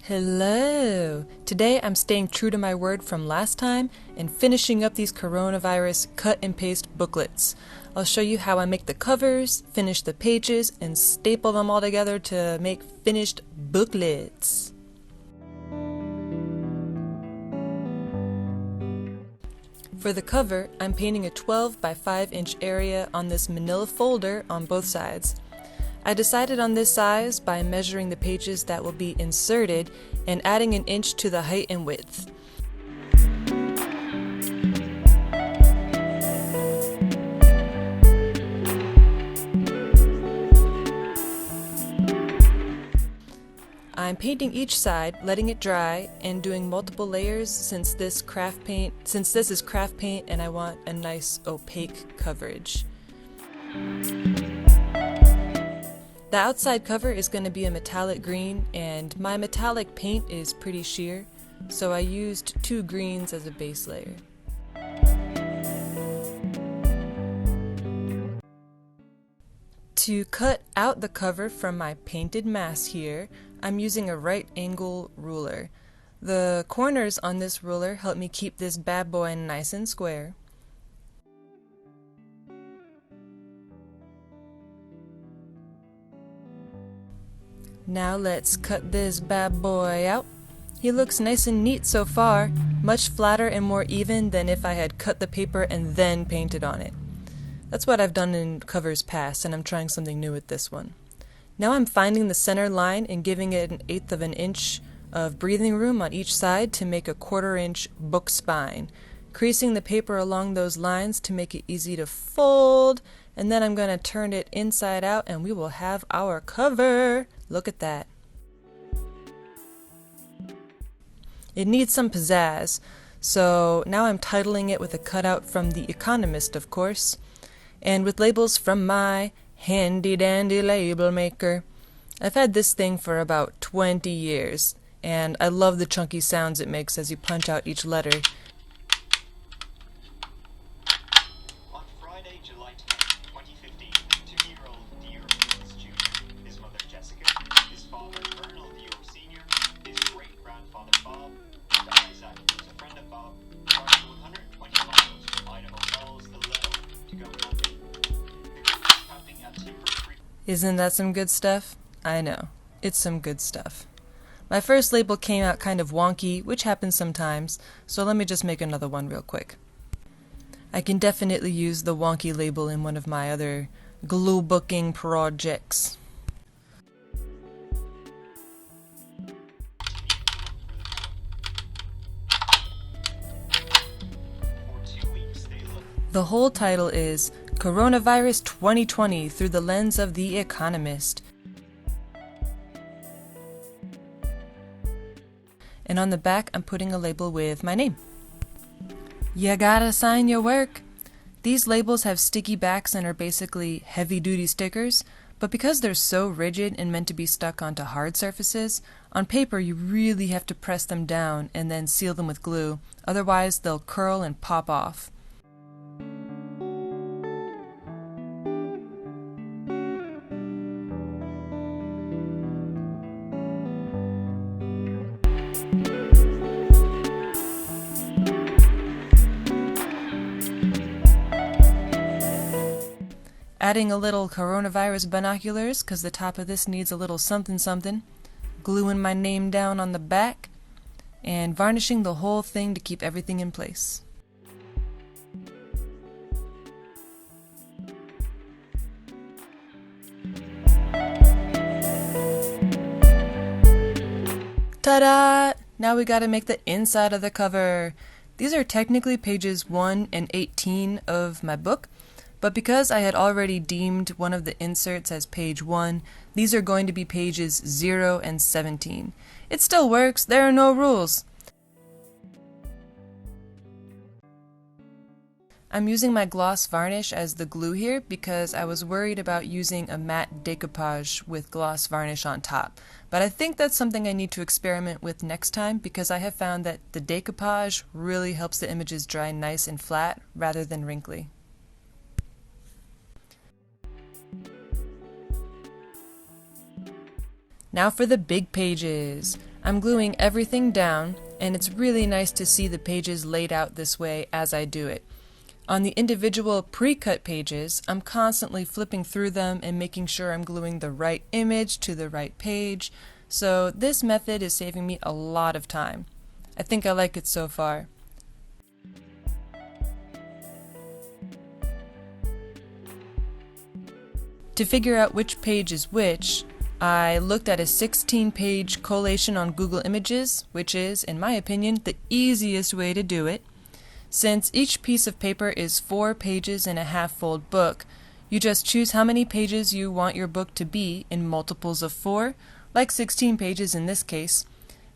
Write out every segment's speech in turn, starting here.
Hello! Today I'm staying true to my word from last time and finishing up these coronavirus cut and paste booklets. I'll show you how I make the covers, finish the pages, and staple them all together to make finished booklets. For the cover, I'm painting a 12 by 5 inch area on this manila folder on both sides. I decided on this size by measuring the pages that will be inserted and adding an inch to the height and width. I'm painting each side, letting it dry, and doing multiple layers since this is craft paint and I want a nice opaque coverage. The outside cover is going to be a metallic green, and my metallic paint is pretty sheer, so I used 2 greens as a base layer. To cut out the cover from my painted mass here, I'm using a right angle ruler. The corners on this ruler help me keep this bad boy nice and square. Now let's cut this bad boy out. He looks nice and neat so far, much flatter and more even than if I had cut the paper and then painted on it. That's what I've done in covers past, and I'm trying something new with this one. Now I'm finding the center line and giving it 1/8 of an inch of breathing room on each side to make a 1/4 inch book spine, creasing the paper along those lines to make it easy to fold, and then I'm going to turn it inside out and we will have our cover. Look at that. It needs some pizzazz, so now I'm titling it with a cutout from The Economist, of course, and with labels from my handy dandy label maker. I've had this thing for about 20 years, and I love the chunky sounds it makes as you punch out each letter. On Friday, July 10th, 2015, 2-year-old Dior Jr., his mother Jessica, his father Colonel Dior Sr., his great-grandfather Bob, and Isaac, who was a friend of Bob, traveled 120 miles from Idaho Falls to Little to go camping. The group was camping at Timber Creek. Isn't that some good stuff? I know. It's some good stuff. My first label came out kind of wonky, which happens sometimes, so let me just make another one real quick. I can definitely use the wonky label in one of my other glue booking projects. The whole title is Coronavirus 2020 Through the Lens of The Economist. And on the back, I'm putting a label with my name. You gotta sign your work. These labels have sticky backs and are basically heavy-duty stickers, but because they're so rigid and meant to be stuck onto hard surfaces, on paper you really have to press them down and then seal them with glue, otherwise they'll curl and pop off. Adding a little coronavirus binoculars because the top of this needs a little something something, gluing my name down on the back, and varnishing the whole thing to keep everything in place. Ta-da! Now we gotta make the inside of the cover. These are technically pages 1 and 18 of my book, but because I had already deemed one of the inserts as page 1, these are going to be pages 0 and 17. It still works, there are no rules. I'm using my gloss varnish as the glue here because I was worried about using a matte decoupage with gloss varnish on top. But I think that's something I need to experiment with next time because I have found that the decoupage really helps the images dry nice and flat rather than wrinkly. Now for the big pages. I'm gluing everything down, and it's really nice to see the pages laid out this way as I do it. On the individual pre-cut pages, I'm constantly flipping through them and making sure I'm gluing the right image to the right page, so this method is saving me a lot of time. I think I like it so far. To figure out which page is which, I looked at a 16-page collation on Google Images, which is, in my opinion, the easiest way to do it. Since each piece of paper is 4 pages in a half-fold book, you just choose how many pages you want your book to be in multiples of 4, like 16 pages in this case,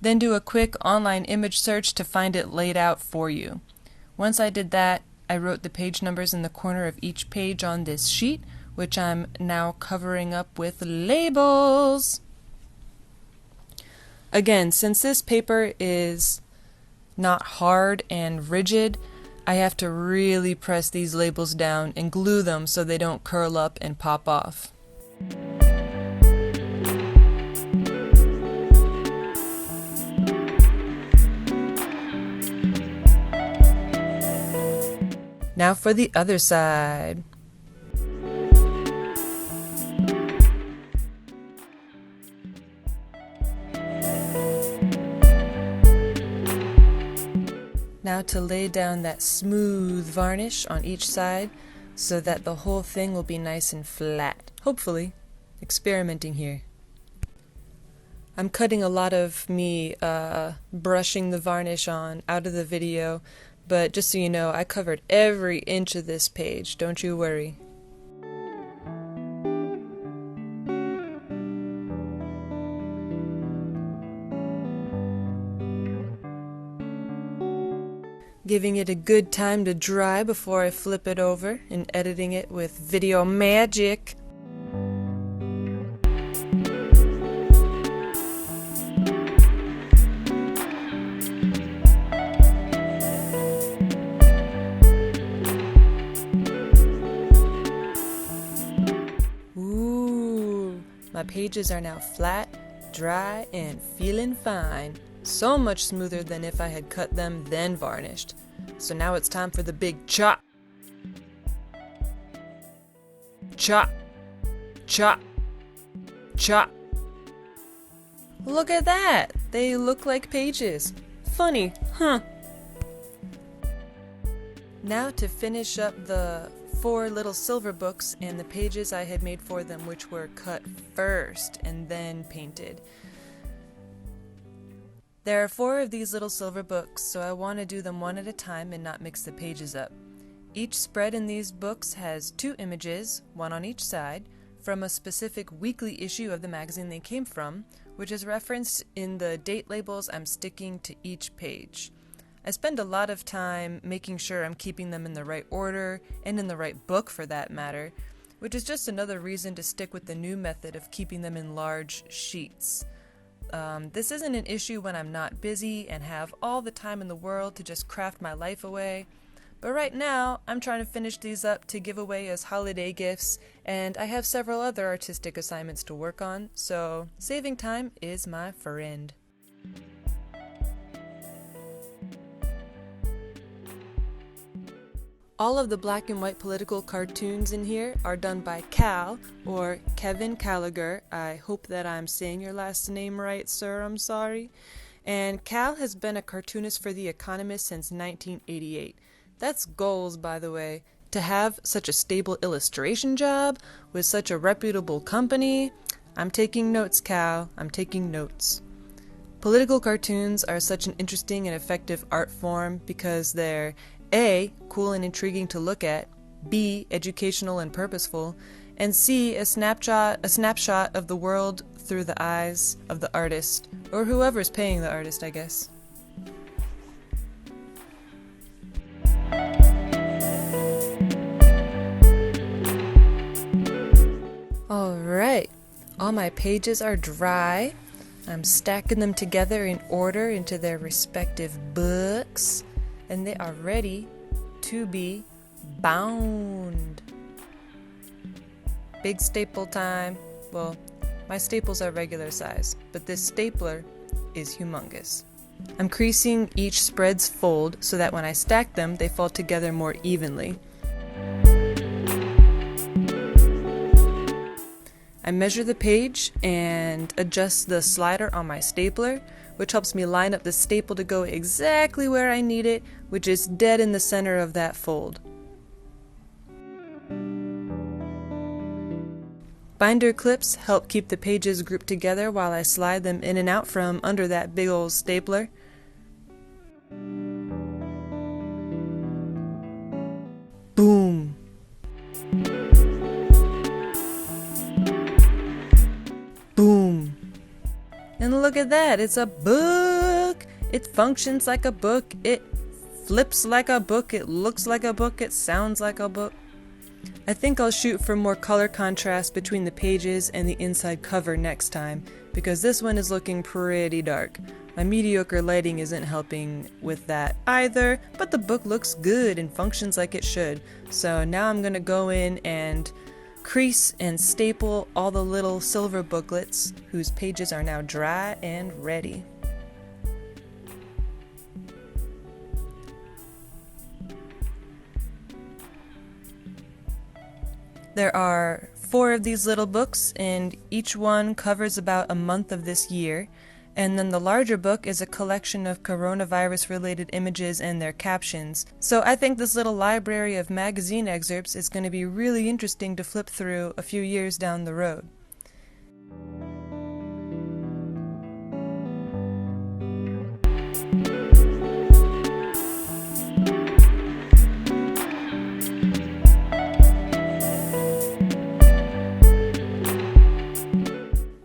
then do a quick online image search to find it laid out for you. Once I did that, I wrote the page numbers in the corner of each page on this sheet, which I'm now covering up with labels. Again, since this paper is not hard and rigid, I have to really press these labels down and glue them so they don't curl up and pop off. Now for the other side. Now to lay down that smooth varnish on each side so that the whole thing will be nice and flat. Hopefully. Experimenting here. I'm cutting a lot of me brushing the varnish on out of the video, but just so you know, I covered every inch of this page, don't you worry. Giving it a good time to dry before I flip it over and editing it with video magic. Ooh, my pages are now flat, dry, and feeling fine. So much smoother than if I had cut them then varnished. So now it's time for the big chop. Chop. Chop. Chop. Look at that! They look like pages. Funny, huh? Now to finish up the 4 little silver books and the pages I had made for them, which were cut first and then painted. There are 4 of these little silver books, so I want to do them one at a time and not mix the pages up. Each spread in these books has 2 images, one on each side, from a specific weekly issue of the magazine they came from, which is referenced in the date labels I'm sticking to each page. I spend a lot of time making sure I'm keeping them in the right order, and in the right book for that matter, which is just another reason to stick with the new method of keeping them in large sheets. This isn't an issue when I'm not busy and have all the time in the world to just craft my life away, but right now I'm trying to finish these up to give away as holiday gifts, and I have several other artistic assignments to work on, so saving time is my friend. All of the black and white political cartoons in here are done by Cal, or Kevin Gallagher. I hope that I'm saying your last name right, sir, I'm sorry. And Cal has been a cartoonist for The Economist since 1988. That's goals, by the way. To have such a stable illustration job with such a reputable company. I'm taking notes, Cal. I'm taking notes. Political cartoons are such an interesting and effective art form because they're A, cool and intriguing to look at, B, educational and purposeful, and C, a snapshot of the world through the eyes of the artist, or whoever's paying the artist, I guess. Alright, all my pages are dry. I'm stacking them together in order into their respective books, and they are ready to be bound. Big staple time. Well, My staples are regular size, but this stapler is humongous. I'm creasing each spread's fold so that when I stack them, they fall together more evenly. I measure the page and adjust the slider on my stapler, which helps me line up the staple to go exactly where I need it, which is dead in the center of that fold. Binder clips help keep the pages grouped together while I slide them in and out from under that big old stapler. Boom! Boom! And look at that, it's a book! It functions like a book, it flips like a book, it looks like a book, it sounds like a book. I think I'll shoot for more color contrast between the pages and the inside cover next time, because this one is looking pretty dark. My mediocre lighting isn't helping with that either, but the book looks good and functions like it should. So now I'm gonna go in and crease and staple all the little silver booklets whose pages are now dry and ready. There are 4 of these little books, and each one covers about a month of this year. And then the larger book is a collection of coronavirus-related images and their captions. So I think this little library of magazine excerpts is going to be really interesting to flip through a few years down the road.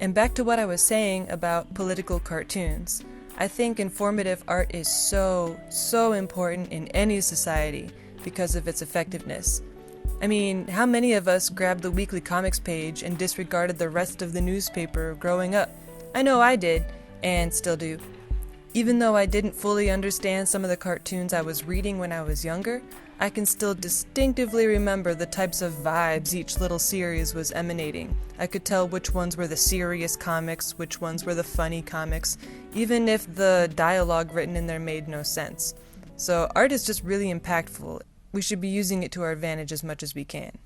And back to what I was saying about political cartoons. I think informative art is so important in any society because of its effectiveness. I mean, how many of us grabbed the weekly comics page and disregarded the rest of the newspaper growing up? I know I did, and still do. Even though I didn't fully understand some of the cartoons I was reading when I was younger, I can still distinctively remember the types of vibes each little series was emanating. I could tell which ones were the serious comics, which ones were the funny comics, even if the dialogue written in there made no sense. So art is just really impactful. We should be using it to our advantage as much as we can.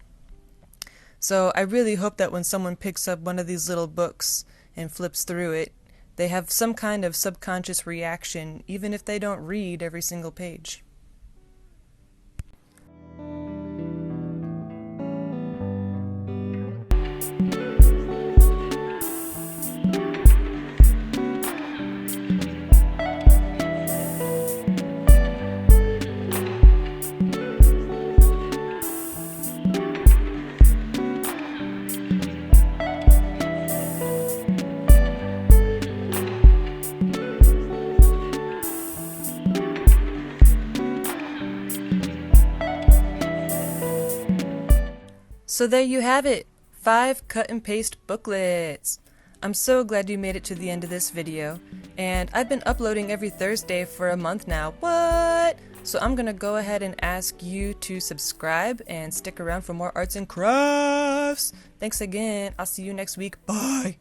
So I really hope that when someone picks up one of these little books and flips through it, they have some kind of subconscious reaction, even if they don't read every single page. So there you have it, 5 cut and paste booklets. I'm so glad you made it to the end of this video, and I've been uploading every Thursday for a month now. What? So I'm gonna go ahead and ask you to subscribe and stick around for more arts and crafts. Thanks again. I'll see you next week. Bye.